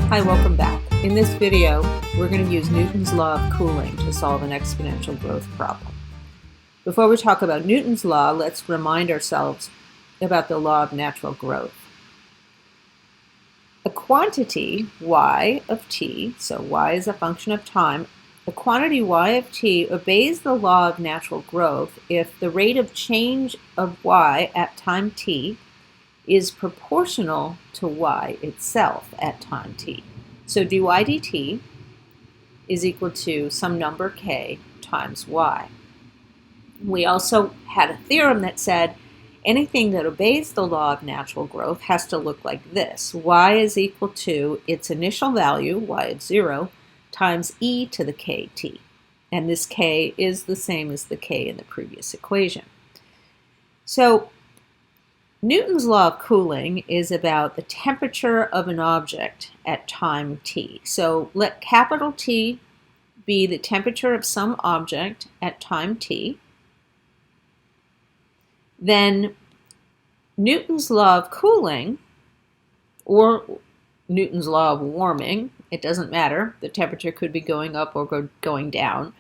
Hi, welcome back. In this video, we're going to use Newton's law of cooling to solve an exponential growth problem. Before we talk about Newton's law, let's remind ourselves about the law of natural growth. A quantity y of t, so y is a function of time, the quantity y of t obeys the law of natural growth if the rate of change of y at time t is proportional to y itself at time t. So dy dt is equal to some number k times y. We also had a theorem that said anything that obeys the law of natural growth has to look like this. Y is equal to its initial value, y of 0, times e to the kt. And this k is the same as the k in the previous equation. So Newton's law of cooling is about the temperature of an object at time t. So let capital T be the temperature of some object at time t. Then Newton's law of cooling, or Newton's law of warming, it doesn't matter, the temperature could be going up or going down,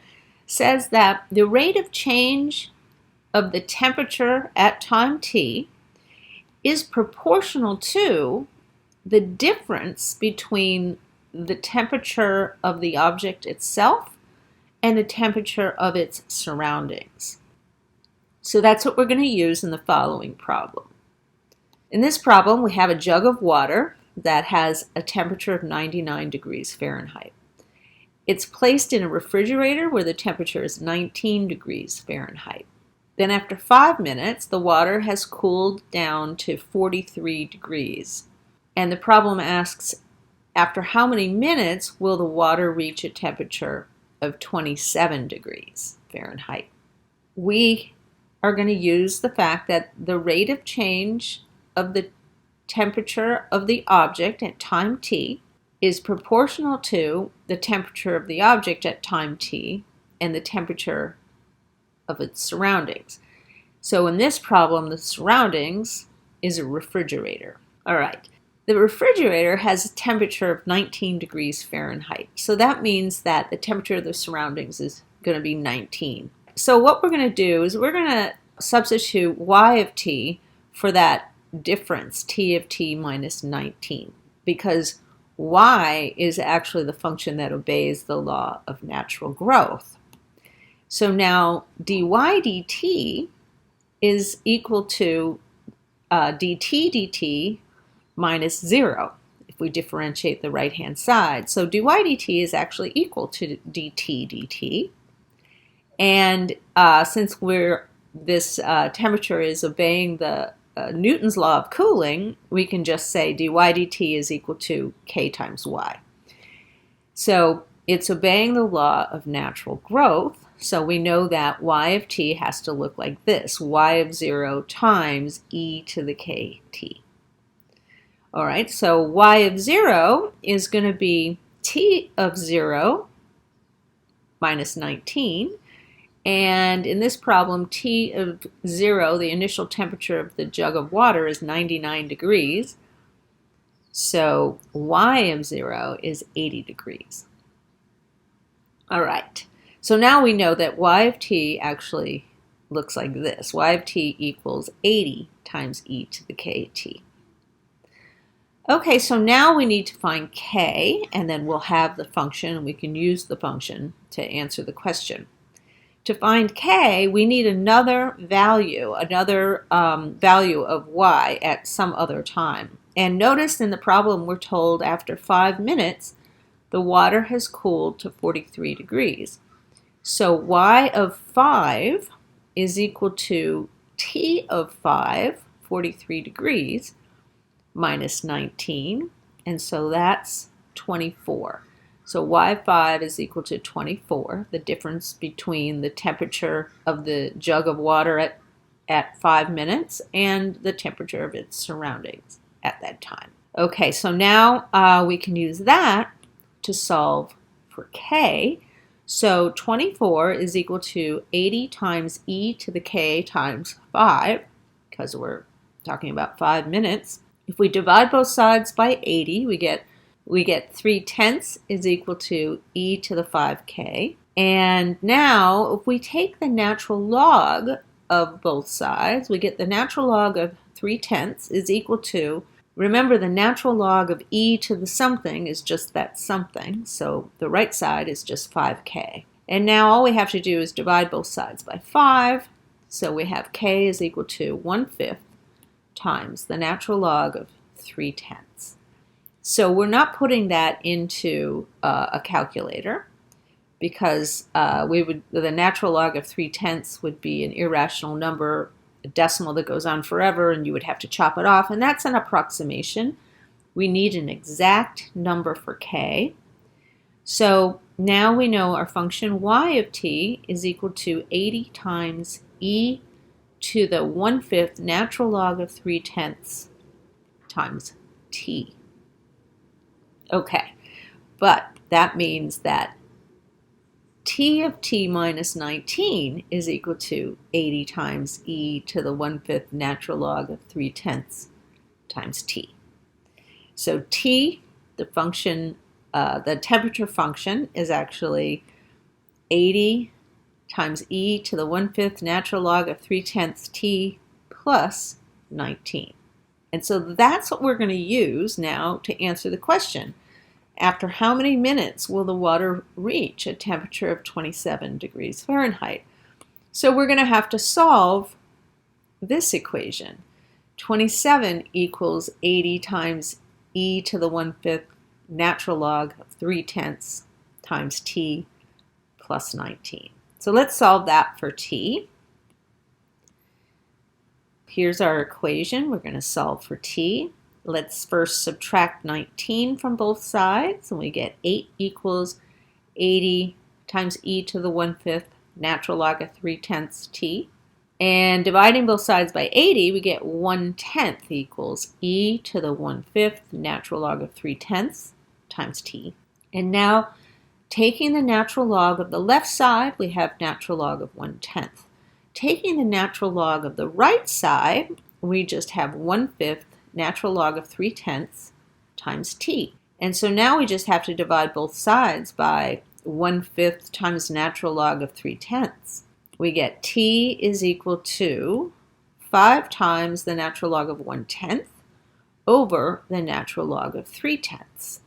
says that the rate of change of the temperature at time t is proportional to the difference between the temperature of the object itself and the temperature of its surroundings. So that's what we're going to use in the following problem. In this problem, we have a jug of water that has a temperature of 99 degrees Fahrenheit. It's placed in a refrigerator where the temperature is 19 degrees Fahrenheit. Then after 5 minutes, the water has cooled down to 43 degrees. And the problem asks, after how many minutes will the water reach a temperature of 27 degrees Fahrenheit? We are going to use the fact that the rate of change of the temperature of the object at time t is proportional to the temperature of the object at time t and the temperature of its surroundings. So in this problem, the surroundings is a refrigerator. All right. The refrigerator has a temperature of 19 degrees Fahrenheit. So that means that the temperature of the surroundings is going to be 19. So what we're going to do is we're going to substitute y of t for that difference, t of t minus 19, because y is actually the function that obeys the law of natural growth. So now dy dt is equal to dt dt minus 0 if we differentiate the right-hand side. So dy dt is actually equal to dt dt. And since this temperature is obeying the Newton's law of cooling, we can just say dy dt is equal to k times y. So it's obeying the law of natural growth. So we know that y of t has to look like this, y of 0 times e to the kt. All right, so y of 0 is going to be t of 0 minus 19. And in this problem, t of 0, the initial temperature of the jug of water is 99 degrees. So y of 0 is 80 degrees. All right. So now we know that y of t actually looks like this. Y of t equals 80 times e to the kt. Okay, so now we need to find k, and then we'll have the function, and we can use the function to answer the question. To find k, we need another value of y at some other time. And notice in the problem we're told after 5 minutes, the water has cooled to 43 degrees. So y of 5 is equal to t of 5, 43 degrees, minus 19, and so that's 24. So y of 5 is equal to 24, the difference between the temperature of the jug of water at 5 minutes and the temperature of its surroundings at that time. Okay, so now we can use that to solve for k. So 24 is equal to 80 times e to the k times 5, because we're talking about 5 minutes. If we divide both sides by 80, we get We get 3/10 is equal to e to the 5k. And now, if we take the natural log of both sides, we get the natural log of 3/10 is equal to, remember the natural log of e to the something is just that something, so the right side is just 5k. And now all we have to do is divide both sides by 5, so we have k is equal to 1/5 times the natural log of 3/10. So we're not putting that into a calculator because the natural log of 3/10 would be an irrational number, a decimal that goes on forever, and you would have to chop it off, and that's an approximation. We need an exact number for k. So now we know our function y of t is equal to 80 times e to the 1/5 natural log of 3/10 times t. Okay, but that means that t of t minus 19 is equal to 80 times e to the 1/5 natural log of 3/10 times t. So t, the function, the temperature function is actually 80 times e to the 1/5 natural log of 3/10 t plus 19. And so that's what we're going to use now to answer the question. After how many minutes will the water reach a temperature of 27 degrees Fahrenheit? So we're going to have to solve this equation. 27 equals 80 times e to the 1/5 natural log of 3/10 times t plus 19. So let's solve that for t. Here's our equation. We're going to solve for t. Let's first subtract 19 from both sides, and we get 8 equals 80 times e to the 1/5 natural log of 3/10 t. And dividing both sides by 80, we get 1/10 equals e to the 1/5 natural log of 3/10 times t. And now, taking the natural log of the left side, we have natural log of 1/10. Taking the natural log of the right side, we just have 1/5 natural log of 3/10 times t. And so now we just have to divide both sides by 1/5 times natural log of 3/10. We get t is equal to 5 times the natural log of 1/10 over the natural log of 3/10.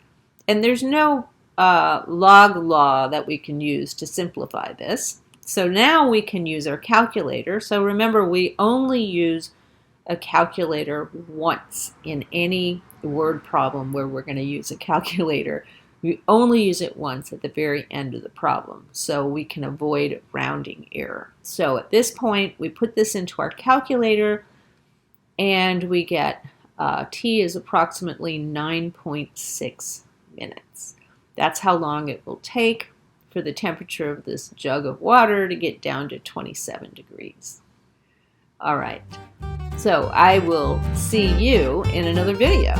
And there's no log law that we can use to simplify this. So now we can use our calculator. So remember, we only use a calculator once in any word problem where we're going to use a calculator. We only use it once at the very end of the problem, so we can avoid rounding error. So at this point, we put this into our calculator, and we get t is approximately 9.6 minutes. That's how long it will take for the temperature of this jug of water to get down to 27 degrees. All right, so I will see you in another video.